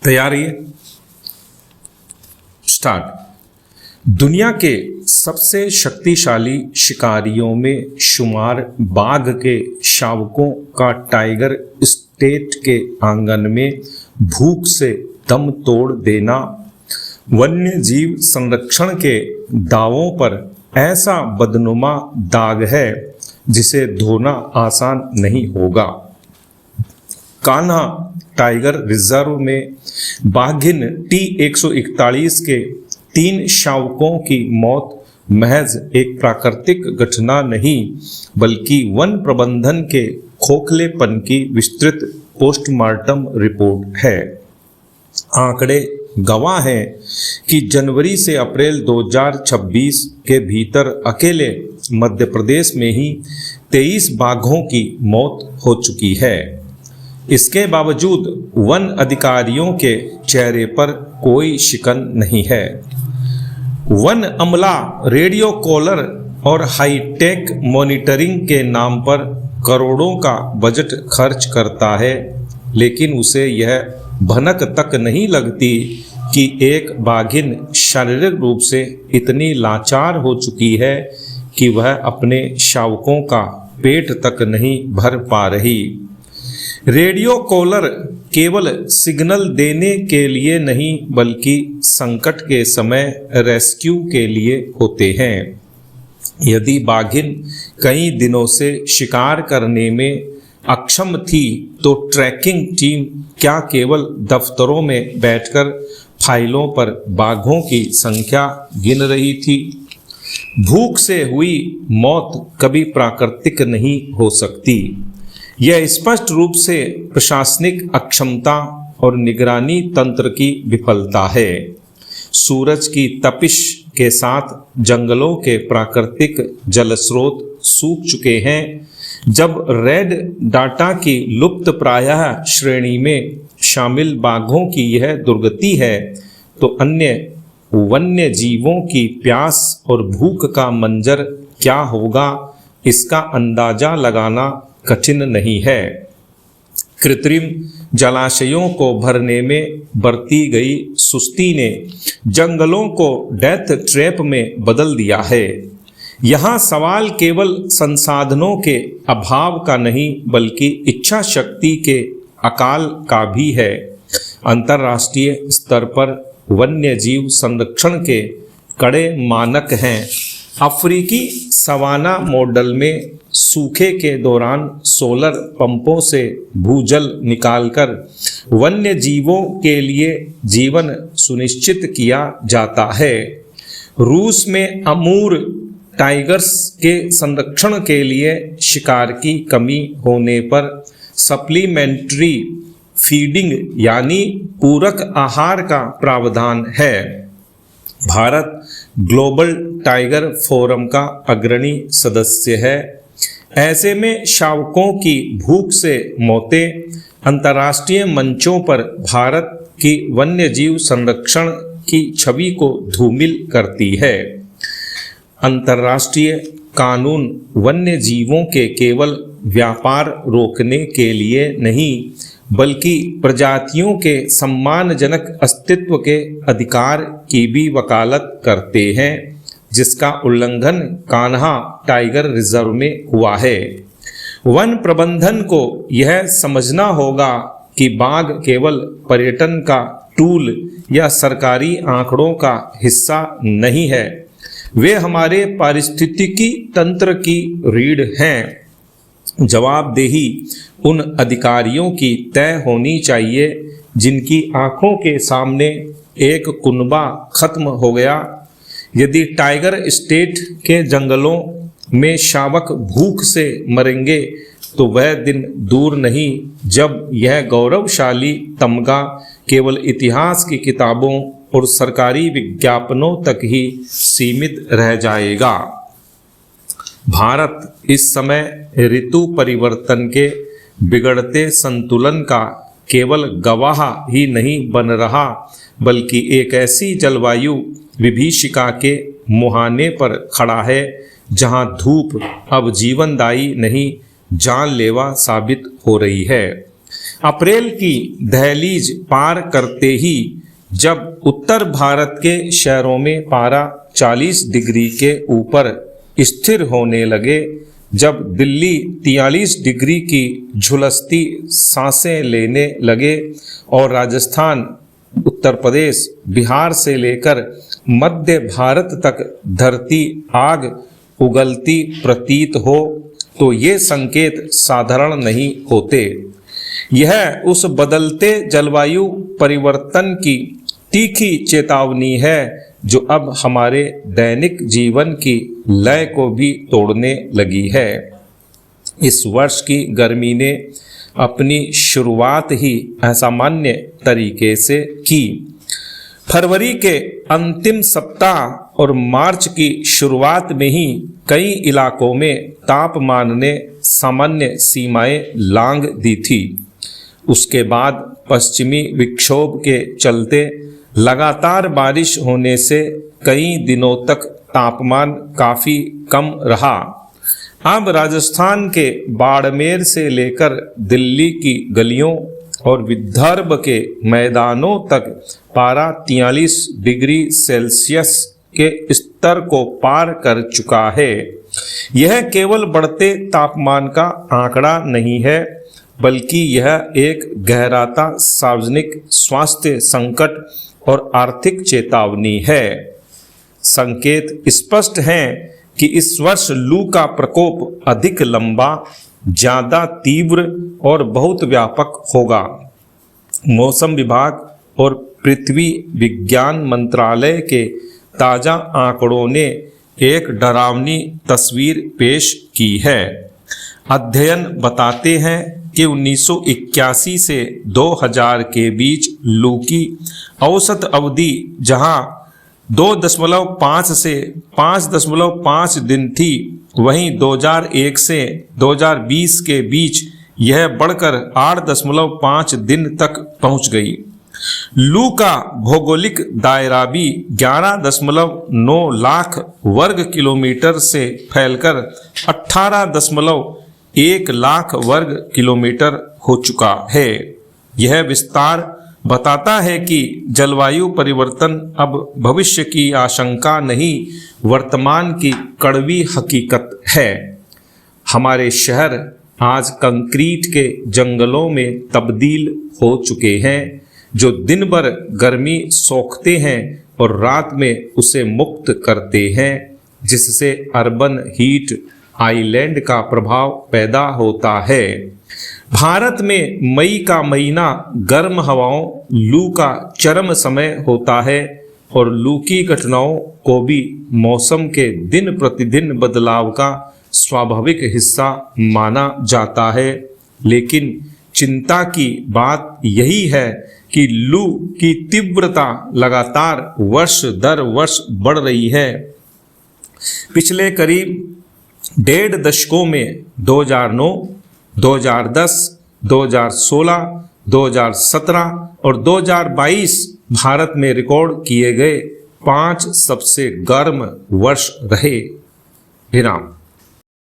तैयारी है, स्टार्ट। दुनिया के सबसे शक्तिशाली शिकारियों में शुमार बाघ के शावकों का टाइगर स्टेट के आंगन में भूख से दम तोड़ देना वन्य जीव संरक्षण के दावों पर ऐसा बदनुमा दाग है जिसे धोना आसान नहीं होगा। कान्हा टाइगर रिजर्व में बाघिन T141 के 3 शावकों की मौत महज एक प्राकृतिक घटना नहीं बल्कि वन प्रबंधन के खोखलेपन की विस्तृत पोस्टमार्टम रिपोर्ट है। आंकड़े गवाह हैं कि जनवरी से अप्रैल 2026 के भीतर अकेले मध्य प्रदेश में ही 23 बाघों की मौत हो चुकी है। इसके बावजूद वन अधिकारियों के चेहरे पर कोई शिकन नहीं है। वन अमला रेडियो कॉलर और हाईटेक मॉनिटरिंग के नाम पर करोड़ों का बजट खर्च करता है, लेकिन उसे यह भनक तक नहीं लगती कि एक बाघिन शारीरिक रूप से इतनी लाचार हो चुकी है कि वह अपने शावकों का पेट तक नहीं भर पा रही। रेडियो कॉलर केवल सिग्नल देने के लिए नहीं बल्कि संकट के समय रेस्क्यू के लिए होते हैं। यदि बाघिन कई दिनों से शिकार करने में अक्षम थी तो ट्रैकिंग टीम क्या केवल दफ्तरों में बैठकर फाइलों पर बाघों की संख्या गिन रही थी? भूख से हुई मौत कभी प्राकृतिक नहीं हो सकती। यह स्पष्ट रूप से प्रशासनिक अक्षमता और निगरानी तंत्र की विफलता है। सूरज की तपिश के साथ जंगलों के प्राकृतिक जल स्रोत सूख चुके हैं। जब रेड डाटा की लुप्त प्रायः श्रेणी में शामिल बाघों की यह दुर्गति है तो अन्य वन्य जीवों की प्यास और भूख का मंजर क्या होगा, इसका अंदाजा लगाना कठिन नहीं है। कृत्रिम जलाशयों को भरने में बरती गई सुस्ती ने जंगलों को डेथ ट्रैप में बदल दिया है। यहाँ सवाल केवल संसाधनों के अभाव का नहीं बल्कि इच्छा शक्ति के अकाल का भी है। अंतर्राष्ट्रीय स्तर पर वन्य जीव संरक्षण के कड़े मानक हैं। अफ्रीकी सवाना मॉडल में सूखे के दौरान सोलर पंपों से भूजल निकालकर वन्य जीवों के लिए जीवन सुनिश्चित किया जाता है। रूस में अमूर टाइगर्स के संरक्षण के लिए शिकार की कमी होने पर सप्लीमेंट्री फीडिंग यानी पूरक आहार का प्रावधान है। भारत ग्लोबल टाइगर फोरम का अग्रणी सदस्य है। ऐसे में शावकों की भूख से मौतें अंतर्राष्ट्रीय मंचों पर भारत की वन्य जीव संरक्षण की छवि को धूमिल करती है। अंतर्राष्ट्रीय कानून वन्य जीवों के केवल व्यापार रोकने के लिए नहीं बल्कि प्रजातियों के सम्मानजनक अस्तित्व के अधिकार की भी वकालत करते हैं, जिसका उल्लंघन कान्हा टाइगर रिजर्व में हुआ है। वन प्रबंधन को यह समझना होगा कि बाघ केवल पर्यटन का टूल या सरकारी आंकड़ों का हिस्सा नहीं है, वे हमारे पारिस्थितिकी तंत्र की रीढ़ हैं। जवाबदेही उन अधिकारियों की तय होनी चाहिए जिनकी आंखों के सामने एक कुनबा खत्म हो गया। यदि टाइगर स्टेट के जंगलों में शावक भूख से मरेंगे तो वह दिन दूर नहीं जब यह गौरवशाली तमगा केवल इतिहास की किताबों और सरकारी विज्ञापनों तक ही सीमित रह जाएगा। भारत इस समय ऋतु परिवर्तन के बिगड़ते संतुलन का केवल गवाह ही नहीं बन रहा बल्कि एक ऐसी जलवायु विभीषिका के मुहाने पर खड़ा है जहां धूप अब जीवनदायी नहीं जानलेवा साबित हो रही है। अप्रैल की दहलीज पार करते ही जब उत्तर भारत के शहरों में पारा 40 डिग्री के ऊपर स्थिर होने लगे, जब दिल्ली 43 डिग्री की झुलसती सांसें लेने लगे और राजस्थान, उत्तर प्रदेश, बिहार से लेकर मध्य भारत तक धरती आग उगलती प्रतीत हो, तो ये संकेत साधारण नहीं होते। यह उस बदलते जलवायु परिवर्तन की तीखी चेतावनी है जो अब हमारे दैनिक जीवन की लय को भी तोड़ने लगी है। इस वर्ष की गर्मी ने अपनी शुरुआत ही असामान्य तरीके से की। फरवरी के अंतिम सप्ताह और मार्च की शुरुआत में ही कई इलाकों में तापमान ने सामान्य सीमाएं लांघ दी थी। उसके बाद पश्चिमी विक्षोभ के चलते लगातार बारिश होने से कई दिनों तक तापमान काफ़ी कम रहा। अब राजस्थान के बाड़मेर से लेकर दिल्ली की गलियों और विदर्भ के मैदानों तक पारा 43 डिग्री सेल्सियस के स्तर को पार कर चुका है। यह केवल बढ़ते तापमान का आंकड़ा नहीं है, बल्कि यह एक गहराता सार्वजनिक स्वास्थ्य संकट और आर्थिक चेतावनी है। संकेत स्पष्ट हैं कि इस वर्ष लू का प्रकोप अधिक लंबा, ज़्यादा तीव्र और बहुत व्यापक होगा। मौसम विभाग और पृथ्वी विज्ञान मंत्रालय के ताज़ा आंकड़ों ने एक डरावनी तस्वीर पेश की है। अध्ययन बताते हैं कि 1981 से 2000 के बीच लू की औसत अवधि जहां 2.5 से 5.5 दिन थी, वहीं 2001 से 2020 के बीच यह बढ़कर 8.5 दिन तक पहुंच गई। लू का भौगोलिक दायरा भी 11.9 लाख वर्ग किलोमीटर से फैलकर 18.1 लाख वर्ग किलोमीटर हो चुका है। यह विस्तार बताता है कि जलवायु परिवर्तन अब भविष्य की आशंका नहीं, वर्तमान की कड़वी हकीकत है। हमारे शहर आज कंक्रीट के जंगलों में तब्दील हो चुके हैं, जो दिन भर गर्मी सोखते हैं और रात में उसे मुक्त करते हैं, जिससे अर्बन हीट आइलैंड का प्रभाव पैदा होता है। भारत में मई का महीना गर्म हवाओं, लू का चरम समय होता है और लू की घटनाओं को भी मौसम के दिन प्रतिदिन बदलाव का स्वाभाविक हिस्सा माना जाता है। लेकिन चिंता की बात यही है कि लू की तीव्रता लगातार वर्ष दर वर्ष बढ़ रही है। पिछले करीब 1.5 दशकों में 2009, 2010, 2016, 2017 और 2022 भारत में रिकॉर्ड किए गए 5 सबसे गर्म वर्ष रहे। विराम।